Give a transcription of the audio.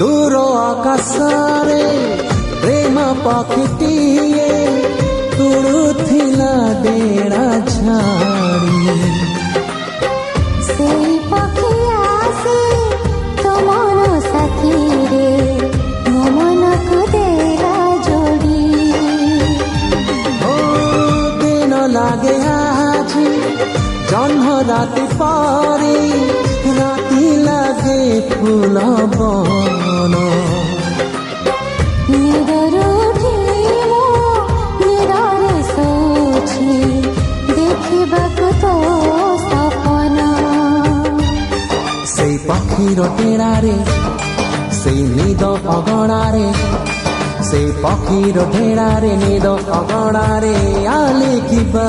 दूर आकाशरे प्रेम पक्षीटीए उड़ुथिला डेरा झाड़ी से पक्षी आसे तो मन साथी रे मो मन को देला जोड़ी ओ दिन लागे आज जन्म राति पारी राति लागे फूल बन निदर उठी मो निदरे सोची देखिबाकु तो सपना से पक्षीर टेड़ारे से निद अगणारे से पक्षीर ढेड़ारे निद अगणारे आले किबा